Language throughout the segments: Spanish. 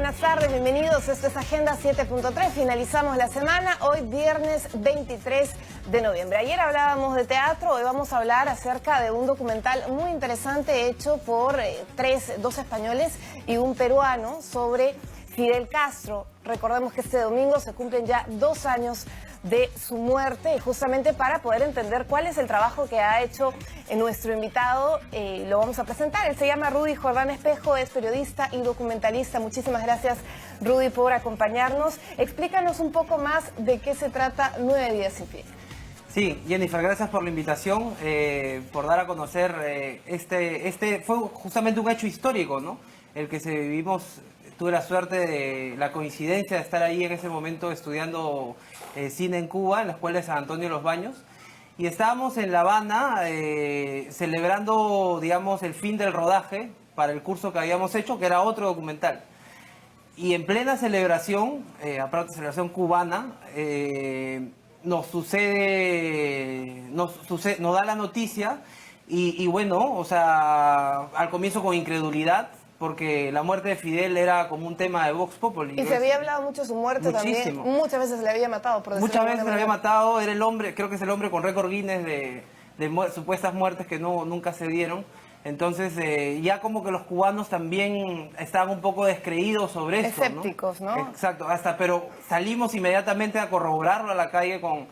buenas tardes, bienvenidos. Esto es Agenda 7.3. Finalizamos la semana, hoy viernes 23 de noviembre. Ayer hablábamos de teatro, hoy vamos a hablar acerca de un documental muy interesante hecho por dos españoles y un peruano sobre Fidel Castro. Recordemos que este domingo se cumplen ya 2 años de su muerte, y justamente para poder entender cuál es el trabajo que ha hecho nuestro invitado, lo vamos a presentar. Él se llama Rudy Jordán Espejo, es periodista y documentalista. Muchísimas gracias, Rudy, por acompañarnos. Explícanos un poco más de qué se trata 9 días sin Fidel. Sí, Jennifer, gracias por la invitación, por dar a conocer fue justamente un hecho histórico, ¿no? El que vivimos. Tuve la suerte de la coincidencia de estar ahí en ese momento estudiando cine en Cuba, en la Escuela de San Antonio de los Baños, y estábamos en La Habana celebrando, digamos, el fin del rodaje para el curso que habíamos hecho, que era otro documental. Y en plena celebración, aparte de celebración cubana, nos da la noticia y bueno, o sea, al comienzo con incredulidad, porque la muerte de Fidel era como un tema de Vox Populi. Y se había hablado mucho de su muerte muchísimo. También. Muchas veces le había matado, por decirlo. Muchas veces le había matado, era el hombre, creo que es el hombre con récord Guinness de supuestas muertes que nunca se dieron. Entonces ya como que los cubanos también estaban un poco descreídos sobre eso, escépticos, ¿no? Exacto, pero salimos inmediatamente a corroborarlo a la calle con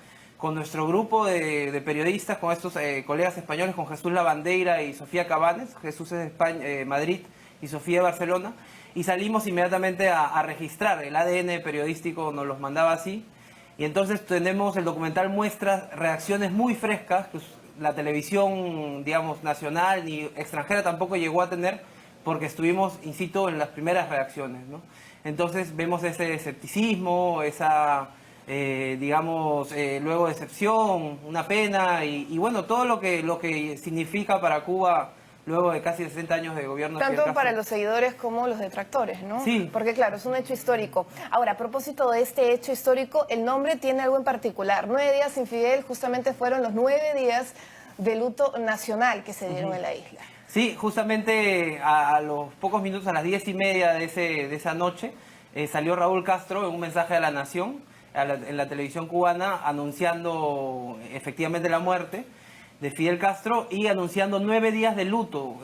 nuestro grupo de periodistas, con estos colegas españoles, con Jesús Lavandeira y Sofía Cabanes. Jesús es de España, Madrid, y Sofía de Barcelona, y salimos inmediatamente a registrar. El ADN periodístico nos los mandaba así, y entonces tenemos, el documental muestra reacciones muy frescas que la televisión, digamos, nacional ni extranjera tampoco llegó a tener, porque estuvimos in situ en las primeras reacciones, ¿no? Entonces vemos ese escepticismo, esa, digamos, luego decepción, una pena, y bueno, todo lo que significa para Cuba luego de casi 60 años de gobierno. Tanto para los seguidores como los detractores, ¿no? Sí. Porque claro, es un hecho histórico. Ahora, a propósito de este hecho histórico, el nombre tiene algo en particular. 9 días sin Fidel justamente fueron los 9 días de luto nacional que se dieron en la isla. Sí, justamente a los pocos minutos, a las 10:30 de esa noche, salió Raúl Castro en un mensaje a la nación, en la televisión cubana, anunciando efectivamente la muerte de Fidel Castro y anunciando 9 días de luto.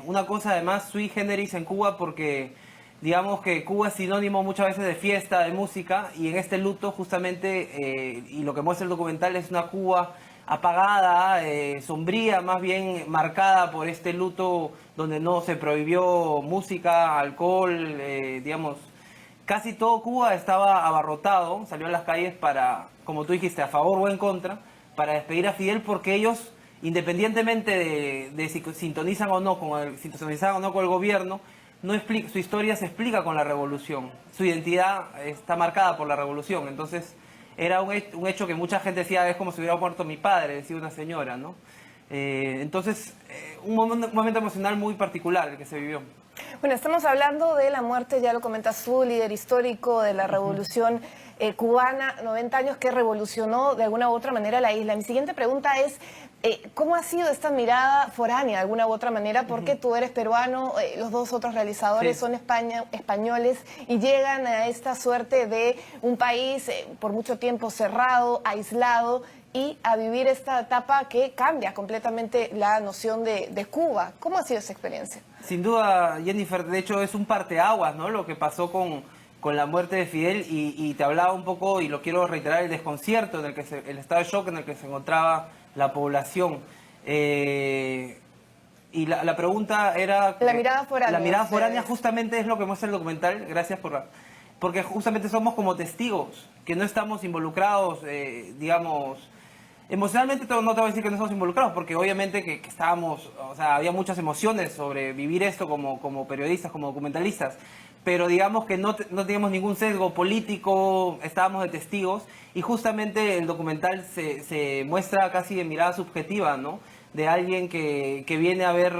Una cosa además sui generis en Cuba, porque digamos que Cuba es sinónimo muchas veces de fiesta, de música, y en este luto justamente, y lo que muestra el documental es una Cuba apagada, sombría, más bien marcada por este luto donde no se prohibió música, alcohol, digamos, casi todo Cuba estaba abarrotado, salió a las calles para, como tú dijiste, a favor o en contra, para despedir a Fidel, porque ellos, independientemente de si sintonizaban o no con el gobierno, su historia se explica con la revolución. Su identidad está marcada por la revolución. Entonces, era un hecho que mucha gente decía, es como si hubiera muerto mi padre, decía una señora, ¿no? Entonces, un momento emocional muy particular el que se vivió. Bueno, estamos hablando de la muerte, ya lo comentas tú, líder histórico de la revolución cubana, 90 años que revolucionó de alguna u otra manera la isla. Mi siguiente pregunta es, ¿cómo ha sido esta mirada foránea de alguna u otra manera? Porque tú eres peruano, los dos otros realizadores son españoles y llegan a esta suerte de un país por mucho tiempo cerrado, aislado, y a vivir esta etapa que cambia completamente la noción de Cuba. ¿Cómo ha sido esa experiencia? Sin duda, Jennifer, de hecho es un parteaguas, ¿no? Lo que pasó con la muerte de Fidel, y te hablaba un poco, y lo quiero reiterar, el desconcierto, el estado de shock en el que se encontraba la población. Y la pregunta era... La mirada foránea. La mirada foránea justamente es lo que muestra el documental, gracias porque justamente somos como testigos, que no estamos involucrados, digamos... Emocionalmente no te voy a decir que no estamos involucrados, porque obviamente que estábamos, o sea, había muchas emociones sobre vivir esto como periodistas, como documentalistas, pero digamos que no teníamos ningún sesgo político, estábamos de testigos, y justamente el documental se muestra casi de mirada subjetiva, ¿no? De alguien que viene a ver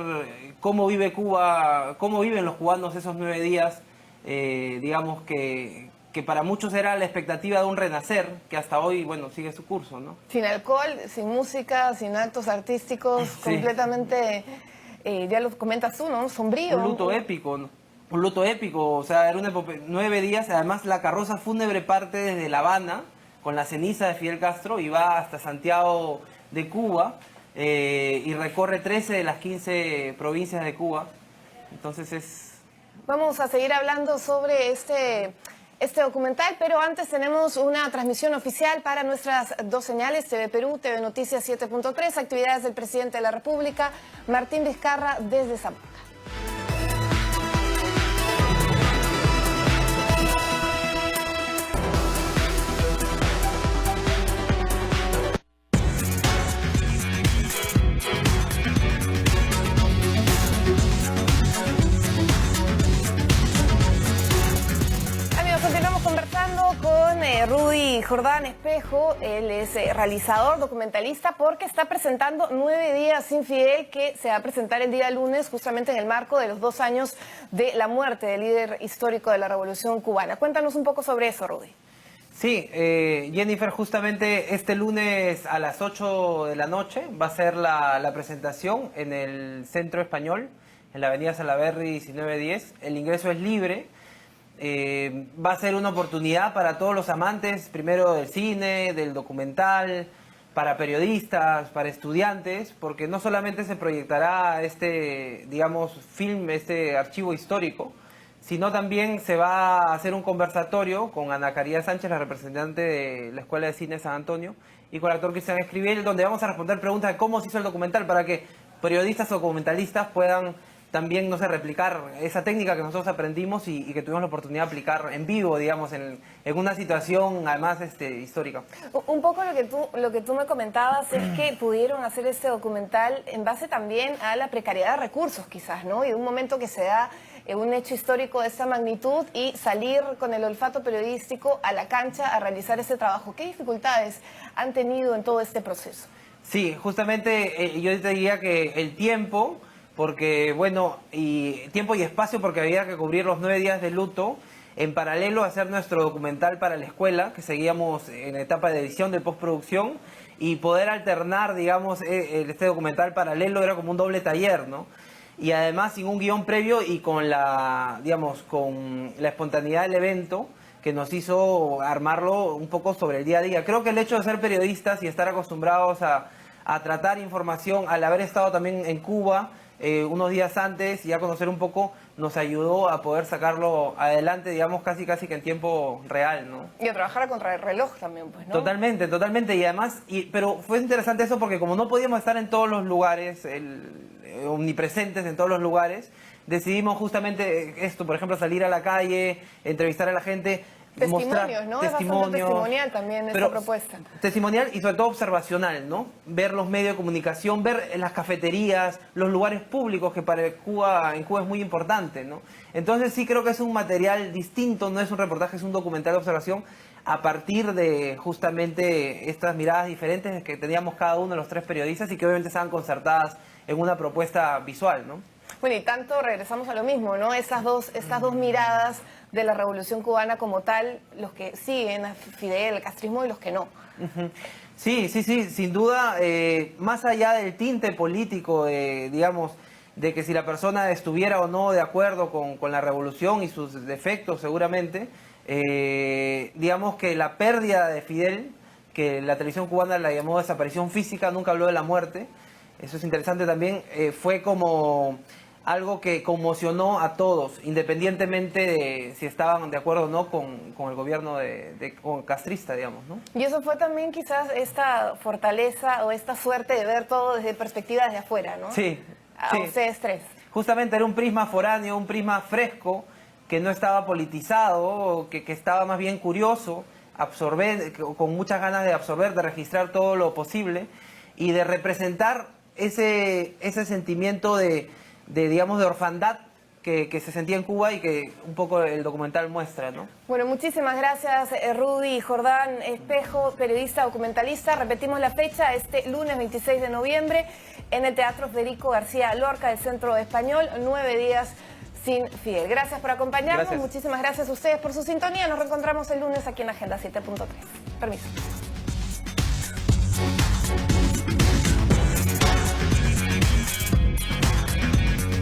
cómo vive Cuba, cómo viven los cubanos esos 9 días, digamos que para muchos era la expectativa de un renacer, que hasta hoy, bueno, sigue su curso, ¿no? Sin alcohol, sin música, sin actos artísticos, completamente, ya lo comentas tú, ¿no? Sombrío. Un luto épico, ¿no? un luto épico, o sea, era 9 días, además la carroza fúnebre parte desde La Habana, con la ceniza de Fidel Castro, y va hasta Santiago de Cuba, y recorre 13 de las 15 provincias de Cuba, entonces es... Vamos a seguir hablando sobre este documental, pero antes tenemos una transmisión oficial para nuestras dos señales, TV Perú, TV Noticias 7.3, actividades del presidente de la República, Martín Vizcarra, desde Zamora. Con Rudy Jordán Espejo, él es realizador, documentalista, porque está presentando 9 días sin Fidel, que se va a presentar el día lunes, justamente en el marco de los 2 años de la muerte del líder histórico de la Revolución Cubana. Cuéntanos un poco sobre eso, Rudy. Sí, Jennifer, justamente este lunes a las 8 de la noche va a ser la presentación en el Centro Español, en la avenida Salaverry 1910. El ingreso es libre. Va a ser una oportunidad para todos los amantes, primero del cine, del documental, para periodistas, para estudiantes, porque no solamente se proyectará digamos, este archivo histórico, sino también se va a hacer un conversatorio con Ana Caridad Sánchez, la representante de la Escuela de Cine de San Antonio, y con el actor Cristian Escribiel, donde vamos a responder preguntas de cómo se hizo el documental, para que periodistas o documentalistas puedan también, no sé, replicar esa técnica que nosotros aprendimos y que tuvimos la oportunidad de aplicar en vivo, digamos, en una situación además histórica. Un poco lo que tú me comentabas es que pudieron hacer este documental en base también a la precariedad de recursos, quizás, ¿no? Y de un momento que se da un hecho histórico de esta magnitud y salir con el olfato periodístico a la cancha a realizar ese trabajo. ¿Qué dificultades han tenido en todo este proceso? Sí, justamente yo te diría que el tiempo... porque, bueno, y tiempo y espacio, porque había que cubrir los 9 días de luto, en paralelo a hacer nuestro documental para la escuela, que seguíamos en etapa de edición, de postproducción, y poder alternar, digamos, este documental paralelo era como un doble taller, ¿no? Y además sin un guión previo y con digamos, con la espontaneidad del evento, que nos hizo armarlo un poco sobre el día a día. Creo que el hecho de ser periodistas y estar acostumbrados a tratar información, al haber estado también en Cuba, unos días antes y a conocer un poco, nos ayudó a poder sacarlo adelante, digamos, casi que en tiempo real, ¿no? Y a trabajar contra el reloj también, pues, ¿no? Totalmente, y además, pero fue interesante eso porque como no podíamos estar en todos los lugares, omnipresentes en todos los lugares, decidimos justamente esto, por ejemplo, salir a la calle, entrevistar a la gente, testimonios, ¿no? Es bastante testimonial también esta propuesta. Testimonial y sobre todo observacional, ¿no? Ver los medios de comunicación, ver las cafeterías, los lugares públicos, que para Cuba es muy importante, ¿no? Entonces sí creo que es un material distinto, no es un reportaje, es un documental de observación a partir de justamente estas miradas diferentes que teníamos cada uno de los 3 periodistas y que obviamente estaban concertadas en una propuesta visual, ¿no? Bueno, y tanto regresamos a lo mismo, ¿no? Estas dos miradas de la Revolución Cubana como tal, los que siguen a Fidel, el castrismo, y los que no. Sí, sin duda, más allá del tinte político, digamos, de que si la persona estuviera o no de acuerdo con la revolución y sus defectos seguramente, digamos que la pérdida de Fidel, que la televisión cubana la llamó desaparición física, nunca habló de la muerte, eso es interesante también, fue como algo que conmocionó a todos, independientemente de si estaban de acuerdo o no con el gobierno castrista, digamos, ¿no? Y eso fue también quizás esta fortaleza o esta suerte de ver todo desde perspectiva desde afuera, ¿no? Sí. A ustedes 3. Justamente era un prisma foráneo, un prisma fresco, que no estaba politizado, que estaba más bien curioso, con muchas ganas de absorber, de registrar todo lo posible y de representar ese sentimiento digamos, de orfandad que se sentía en Cuba y que un poco el documental muestra, ¿no? Bueno, muchísimas gracias, Rudy Jordán Espejo, periodista, documentalista. Repetimos la fecha, este lunes 26 de noviembre, en el Teatro Federico García Lorca del Centro Español, 9 días sin Fidel. Gracias por acompañarnos, muchísimas gracias a ustedes por su sintonía. Nos reencontramos el lunes aquí en Agenda 7.3. Permiso.